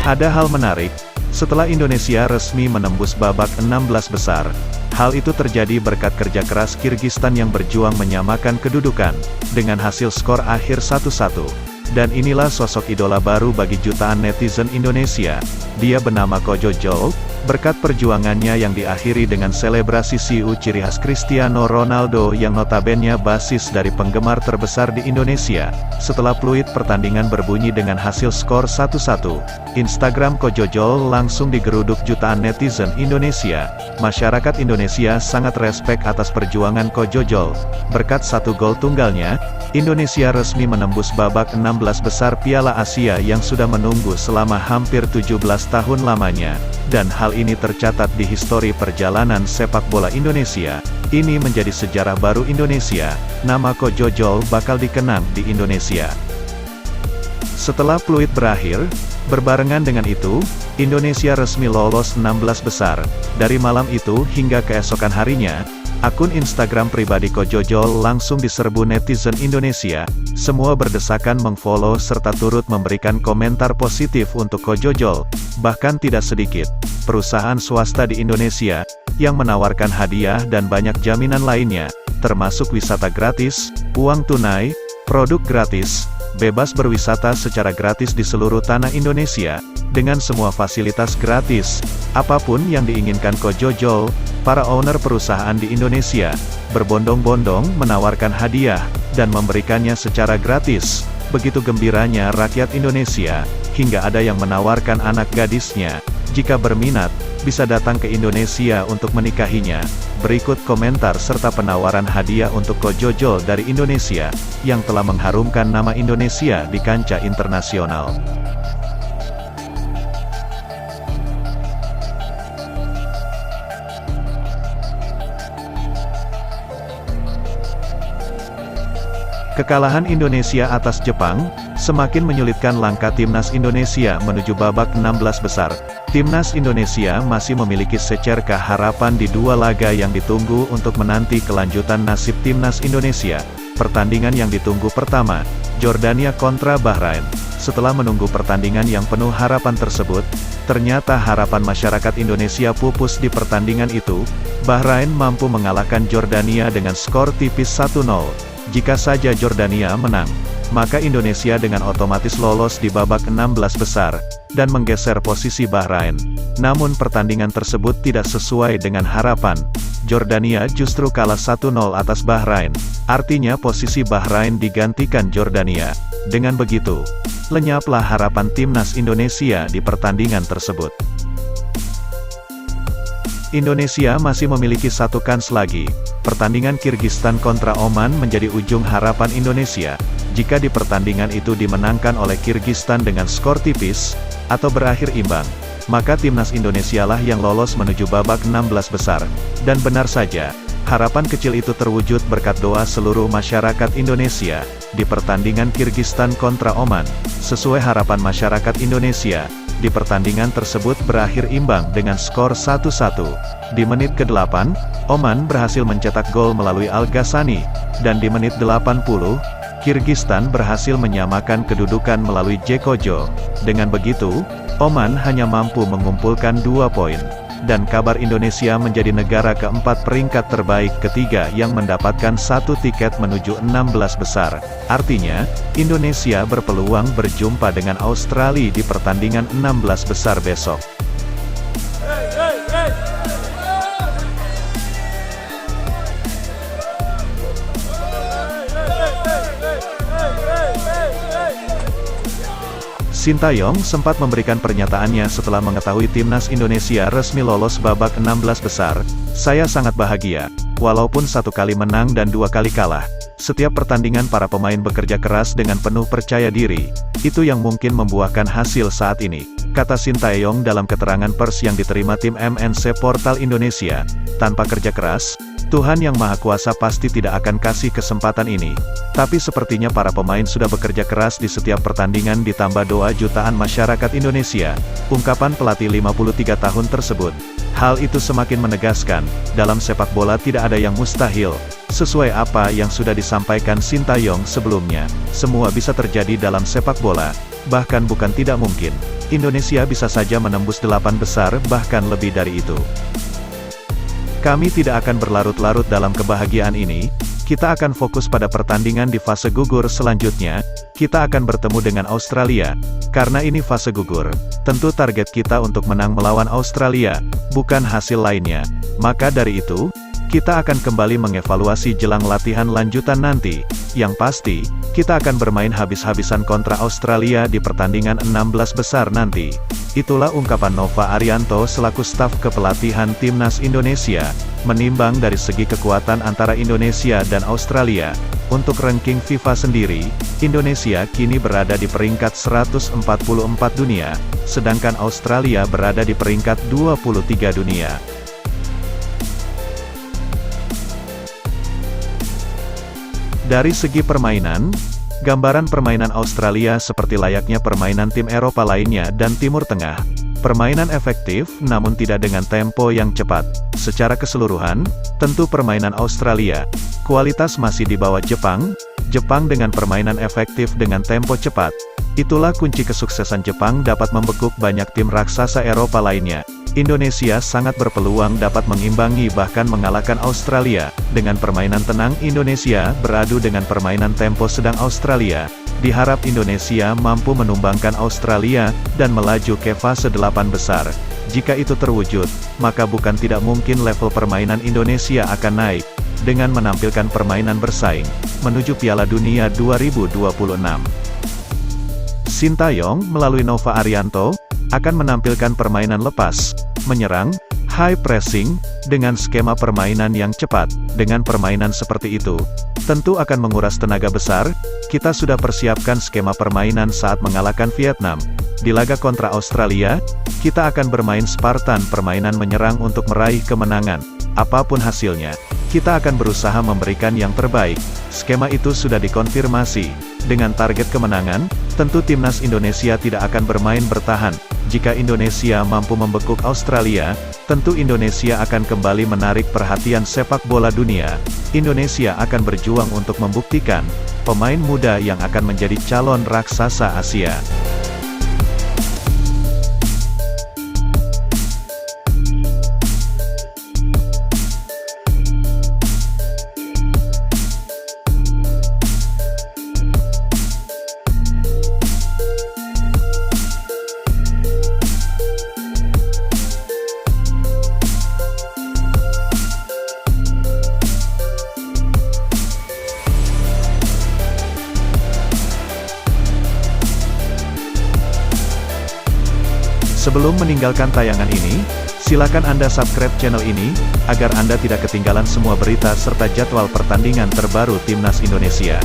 Ada hal menarik, setelah Indonesia resmi menembus babak 16 besar, hal itu terjadi berkat kerja keras Kirgistan yang berjuang menyamakan kedudukan, dengan hasil skor akhir 1-1. Dan inilah sosok idola baru bagi jutaan netizen Indonesia. Dia bernama Ko Jojol, berkat perjuangannya yang diakhiri dengan selebrasi siu ciri khas Cristiano Ronaldo yang notabene basis dari penggemar terbesar di Indonesia. Setelah peluit pertandingan berbunyi dengan hasil skor 1-1, Instagram Ko Jojol langsung digeruduk jutaan netizen Indonesia. Masyarakat Indonesia sangat respek atas perjuangan Ko Jojol. Berkat satu gol tunggalnya, Indonesia resmi menembus babak 16 besar Piala Asia yang sudah menunggu selama hampir 17 tahun lamanya. Dan hal ini tercatat di histori perjalanan sepak bola Indonesia. Ini menjadi sejarah baru Indonesia. Nama Ko Jojol bakal dikenang di Indonesia. Setelah peluit berakhir, berbarengan dengan itu, Indonesia resmi lolos 16 besar. Dari malam itu hingga keesokan harinya, akun Instagram pribadi Ko Jojol langsung diserbu netizen Indonesia. Semua berdesakan mengfollow serta turut memberikan komentar positif untuk Ko Jojol. Bahkan tidak sedikit perusahaan swasta di Indonesia yang menawarkan hadiah dan banyak jaminan lainnya, termasuk wisata gratis, uang tunai, produk gratis, bebas berwisata secara gratis di seluruh tanah Indonesia, dengan semua fasilitas gratis. Apapun yang diinginkan Ko Jojol, para owner perusahaan di Indonesia berbondong-bondong menawarkan hadiah dan memberikannya secara gratis. Begitu gembiranya rakyat Indonesia, hingga ada yang menawarkan anak gadisnya, jika berminat, bisa datang ke Indonesia untuk menikahinya. Berikut komentar serta penawaran hadiah untuk Ko Jojol dari Indonesia, yang telah mengharumkan nama Indonesia di kancah internasional. Kekalahan Indonesia atas Jepang, semakin menyulitkan langkah timnas Indonesia menuju babak 16 besar. Timnas Indonesia masih memiliki secerca harapan di dua laga yang ditunggu untuk menanti kelanjutan nasib timnas Indonesia. Pertandingan yang ditunggu pertama, Jordania kontra Bahrain. Setelah menunggu pertandingan yang penuh harapan tersebut, ternyata harapan masyarakat Indonesia pupus di pertandingan itu. Bahrain mampu mengalahkan Jordania dengan skor tipis 1-0. Jika saja Jordania menang, maka Indonesia dengan otomatis lolos di babak 16 besar, dan menggeser posisi Bahrain. Namun pertandingan tersebut tidak sesuai dengan harapan. Jordania justru kalah 1-0 atas Bahrain. Artinya posisi Bahrain digantikan Jordania. Dengan begitu, lenyaplah harapan timnas Indonesia di pertandingan tersebut. Indonesia masih memiliki satu kans lagi. Pertandingan Kirgistan kontra Oman menjadi ujung harapan Indonesia. Jika di pertandingan itu dimenangkan oleh Kirgistan dengan skor tipis, atau berakhir imbang, maka timnas Indonesia lah yang lolos menuju babak 16 besar. Dan benar saja, harapan kecil itu terwujud berkat doa seluruh masyarakat Indonesia. Di pertandingan Kirgistan kontra Oman, sesuai harapan masyarakat Indonesia, di pertandingan tersebut berakhir imbang dengan skor 1-1. Di menit ke-8, Oman berhasil mencetak gol melalui Al-Ghassani, dan di menit 80, Kirgistan berhasil menyamakan kedudukan melalui Djekojo. Dengan begitu, Oman hanya mampu mengumpulkan 2 poin. Dan kabar Indonesia menjadi negara keempat peringkat terbaik ketiga yang mendapatkan 1 tiket menuju 16 besar. Artinya, Indonesia berpeluang berjumpa dengan Australia di pertandingan 16 besar besok. Sintayong sempat memberikan pernyataannya setelah mengetahui timnas Indonesia resmi lolos babak 16 besar. Saya sangat bahagia, walaupun 1 kali menang dan 2 kali kalah. Setiap pertandingan para pemain bekerja keras dengan penuh percaya diri. Itu yang mungkin membuahkan hasil saat ini, kata Sintayong dalam keterangan pers yang diterima tim MNC Portal Indonesia. Tanpa kerja keras, Tuhan Yang Maha Kuasa pasti tidak akan kasih kesempatan ini. Tapi sepertinya para pemain sudah bekerja keras di setiap pertandingan ditambah doa jutaan masyarakat Indonesia, ungkapan pelatih 53 tahun tersebut. Hal itu semakin menegaskan, dalam sepak bola tidak ada yang mustahil. Sesuai apa yang sudah disampaikan Sintayong sebelumnya, semua bisa terjadi dalam sepak bola, bahkan bukan tidak mungkin. Indonesia bisa saja menembus 8 besar bahkan lebih dari itu. Kami tidak akan berlarut-larut dalam kebahagiaan ini, kita akan fokus pada pertandingan di fase gugur selanjutnya, kita akan bertemu dengan Australia, karena ini fase gugur. Tentu target kita untuk menang melawan Australia, bukan hasil lainnya. Maka dari itu, kita akan kembali mengevaluasi jelang latihan lanjutan nanti. Yang pasti, kita akan bermain habis-habisan kontra Australia di pertandingan 16 besar nanti. Itulah ungkapan Nova Arianto selaku staf kepelatihan Timnas Indonesia. Menimbang dari segi kekuatan antara Indonesia dan Australia, untuk ranking FIFA sendiri, Indonesia kini berada di peringkat 144 dunia, sedangkan Australia berada di peringkat 23 dunia. Dari segi permainan, gambaran permainan Australia seperti layaknya permainan tim Eropa lainnya dan Timur Tengah. Permainan efektif, namun tidak dengan tempo yang cepat. Secara keseluruhan, tentu permainan Australia, kualitas masih di bawah Jepang, Jepang dengan permainan efektif dengan tempo cepat. Itulah kunci kesuksesan Jepang dapat membekuk banyak tim raksasa Eropa lainnya. Indonesia sangat berpeluang dapat mengimbangi bahkan mengalahkan Australia. Dengan permainan tenang Indonesia beradu dengan permainan tempo sedang Australia. Diharap Indonesia mampu menumbangkan Australia dan melaju ke fase 8 besar. Jika itu terwujud, maka bukan tidak mungkin level permainan Indonesia akan naik dengan menampilkan permainan bersaing menuju Piala Dunia 2026. Sintayong melalui Nova Arianto akan menampilkan permainan lepas, menyerang, high pressing, dengan skema permainan yang cepat. Dengan permainan seperti itu, tentu akan menguras tenaga besar. Kita sudah persiapkan skema permainan saat mengalahkan Vietnam. Di laga kontra Australia, kita akan bermain Spartan, permainan menyerang untuk meraih kemenangan. Apapun hasilnya, kita akan berusaha memberikan yang terbaik. Skema itu sudah dikonfirmasi. Dengan target kemenangan, tentu timnas Indonesia tidak akan bermain bertahan. Jika Indonesia mampu membekuk Australia, tentu Indonesia akan kembali menarik perhatian sepak bola dunia. Indonesia akan berjuang untuk membuktikan, pemain muda yang akan menjadi calon raksasa Asia. Sebelum meninggalkan tayangan ini, silakan Anda subscribe channel ini, agar Anda tidak ketinggalan semua berita serta jadwal pertandingan terbaru Timnas Indonesia.